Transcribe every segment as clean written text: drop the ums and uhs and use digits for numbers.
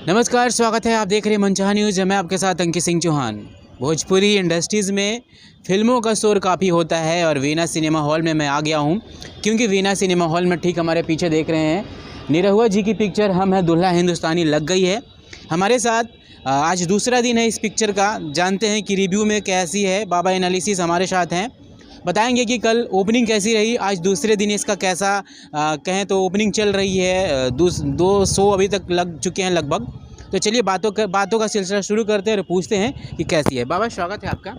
नमस्कार, स्वागत है। आप देख रहे हैं मनचाहा न्यूज़। मैं आपके साथ अंकित सिंह चौहान। भोजपुरी इंडस्ट्रीज़ में फ़िल्मों का शोर काफ़ी होता है और वीना सिनेमा हॉल में मैं आ गया हूँ, क्योंकि वीना सिनेमा हॉल में ठीक हमारे पीछे देख रहे हैं निरहुआ जी की पिक्चर हम हैं दुल्हा हिंदुस्तानी लग गई है। हमारे साथ आज दूसरा दिन है इस पिक्चर का। जानते हैं कि रिव्यू में कैसी है। बाबा एनालिसिस हमारे साथ हैं, बताएंगे कि कल ओपनिंग कैसी रही। आज दूसरे दिन इसका कैसा कहें तो ओपनिंग चल रही है। दो शो अभी तक लग चुके हैं लगभग। तो चलिए बातों का सिलसिला शुरू करते हैं और पूछते हैं कि कैसी है। बाबा, स्वागत है आपका।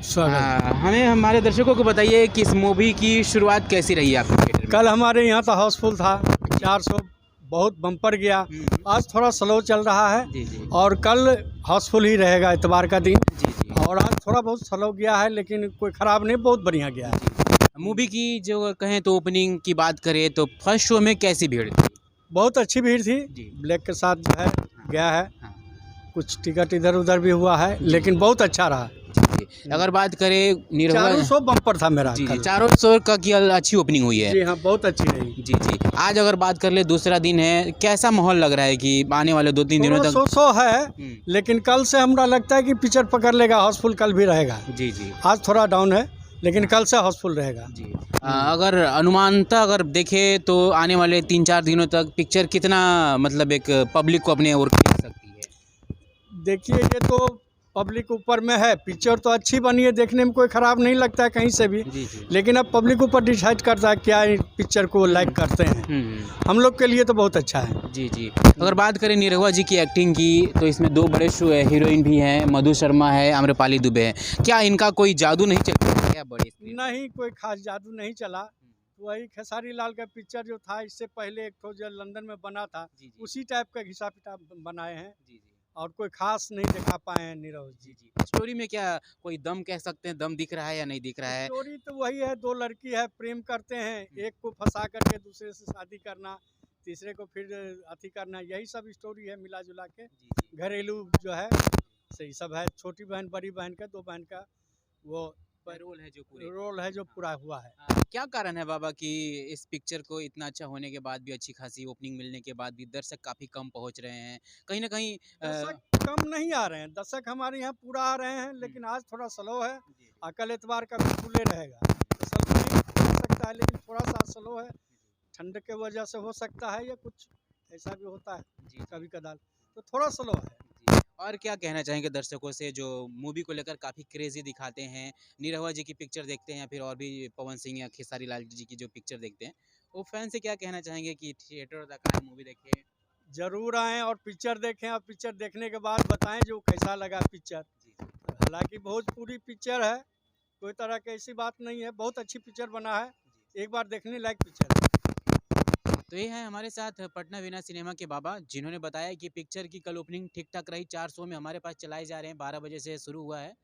स्वागत। हमें हमारे दर्शकों को बताइए कि इस मूवी की शुरुआत कैसी रही आपके थिएटर में। कल हमारे यहाँ तो हाउसफुल था, 400 बहुत बम्पर गया। आज थोड़ा स्लो चल रहा है जी जी और कल हाउसफुल ही रहेगा इतवार का दिन। जी जी और आज थोड़ा बहुत स्लो गया है, लेकिन कोई ख़राब नहीं, बहुत बढ़िया गया है। मूवी की जो कहें तो ओपनिंग की बात करें तो फर्स्ट शो में कैसी भीड़ थी। बहुत अच्छी भीड़ थी। जी। ब्लैक के साथ जो है गया है। हाँ। कुछ टिकट इधर उधर भी हुआ है, लेकिन बहुत अच्छा रहा। जी। अगर बात करें निरहुआ, 400 बम्पर था मेरा जी जी कल। 400 का की अच्छी ओपनिंग हुई है। जी हाँ, बहुत अच्छी रही। जी जी। आज अगर बात कर ले, दूसरा दिन है, कैसा माहौल लग रहा है कि आने वाले 2-3 दिनों थोड़ा तक। सो है, लेकिन कल से हमरा लगता है कि पिक्चर पकड़ लेगा। हाउसफुल कल भी रहेगा। जी जी आज थोड़ा डाउन है, लेकिन कल से हाउसफुल रहेगा। जी। अगर अनुमानतः अगर देखें तो आने वाले 3-4 दिनों तक पिक्चर कितना मतलब एक पब्लिक को अपने ओर खींच सकती है। देखिए, ये तो पब्लिक ऊपर में है। पिक्चर तो अच्छी बनी है, देखने में कोई ख़राब नहीं लगता है कहीं से भी। जी जी। लेकिन अब पब्लिक ऊपर डिसाइड करता है क्या पिक्चर को लाइक करते हैं। हम लोग के लिए तो बहुत अच्छा है। जी जी। अगर बात करें निरहुआ जी की एक्टिंग की, तो इसमें 2 बड़े शो है, हीरोइन भी हैं, मधु शर्मा है, आम्रपाली दुबे है। क्या इनका कोई जादू नहीं चल रहा है क्या बड़े स्क्रीन पर? नहीं, कोई खास जादू नहीं चला। वही खेसारी लाल का पिक्चर जो था, इससे पहले एक जो लंदन में बना था, जी जी उसी टाइप का हिसाब किताब बनाए हैं। जी जी और कोई खास नहीं दिखा पाए हैं नीरव जी जी। जी। स्टोरी में क्या कोई दम कह सकते हैं, दम दिख रहा है या नहीं दिख रहा है? स्टोरी तो वही है, दो लड़की है, प्रेम करते हैं, एक को फंसा करके दूसरे से शादी करना, तीसरे को फिर अथी करना, यही सब स्टोरी है मिला जुला के। जी जी। घरेलू जो है सही सब है। छोटी बहन बड़ी बहन का, दो बहन का वो रोल है जो पूरा हुआ है। क्या कारण है बाबा कि इस पिक्चर को इतना अच्छा होने के बाद भी, अच्छी खासी ओपनिंग मिलने के बाद भी दर्शक काफ़ी कम पहुंच रहे हैं कहीं ना कहीं? दर्शक कम नहीं आ रहे हैं, दर्शक हमारे यहाँ पूरा आ रहे हैं, लेकिन आज थोड़ा स्लो है। कल एतवार का भी खुले रहेगा, तो स्लो नहीं हो सकता है, लेकिन थोड़ा सा स्लो है। ठंड के वजह से हो सकता है, या कुछ ऐसा भी होता है कभी कदार, तो थोड़ा स्लो है। जी। और क्या कहना चाहेंगे दर्शकों से जो मूवी को लेकर काफ़ी क्रेजी दिखाते हैं? निरहुआ जी की पिक्चर देखते हैं या फिर और भी पवन सिंह या खेसारी लाल जी की जो पिक्चर देखते हैं, वो फैन से क्या कहना चाहेंगे कि थिएटर तक आए, मूवी देखें? जरूर आएँ और पिक्चर देखें, और पिक्चर देखने के बाद बताएं जो कैसा लगा पिक्चर। जी हालांकि भोजपुरी पिक्चर है, कोई तरह की ऐसी बात नहीं है, बहुत अच्छी पिक्चर बना है, एक बार देखने लायक पिक्चर है। तो ये है हमारे साथ पटना वीना सिनेमा के बाबा, जिन्होंने बताया कि पिक्चर की कल ओपनिंग ठीक ठाक रही। 4 शो में हमारे पास चलाए जा रहे हैं, 12 बजे से शुरू हुआ है।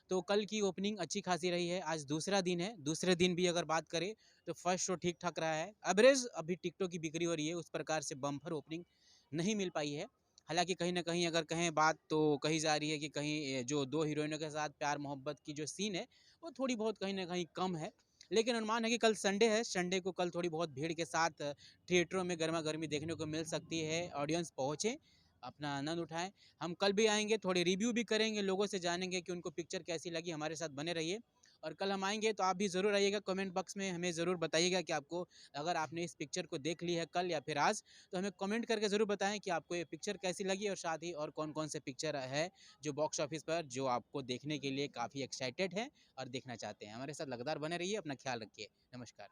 तो कल की ओपनिंग अच्छी खासी रही है। आज दूसरा दिन है, दूसरे दिन भी अगर बात करें तो फर्स्ट शो ठीक ठाक रहा है। एवरेज अभी टिकटों की बिक्री हो रही है, उस प्रकार से बम्पर ओपनिंग नहीं मिल पाई है। हालांकि कहीं ना कहीं अगर कहें बात, तो कही जा रही है कि कहीं जो 2 हीरोइनों के साथ प्यार मोहब्बत की जो सीन है, वो थोड़ी बहुत कहीं ना कहीं कम है। लेकिन अनुमान है कि कल संडे है, संडे को कल थोड़ी बहुत भीड़ के साथ थिएटरों में गर्मा गर्मी देखने को मिल सकती है। ऑडियंस पहुँचे, अपना आनंद उठाएं। हम कल भी आएंगे, थोड़े रिव्यू भी करेंगे, लोगों से जानेंगे कि उनको पिक्चर कैसी लगी। हमारे साथ बने रहिए। और कल हम आएंगे तो आप भी ज़रूर आइएगा। कमेंट बॉक्स में हमें ज़रूर बताइएगा कि आपको, अगर आपने इस पिक्चर को देख ली है कल या फिर आज, तो हमें कमेंट करके ज़रूर बताएं कि आपको ये पिक्चर कैसी लगी, और साथ ही और कौन कौन से पिक्चर है जो बॉक्स ऑफिस पर जो आपको देखने के लिए काफ़ी एक्साइटेड है और देखना चाहते हैं। हमारे साथ लगातार बने रहिए, अपना ख्याल रखिए। नमस्कार।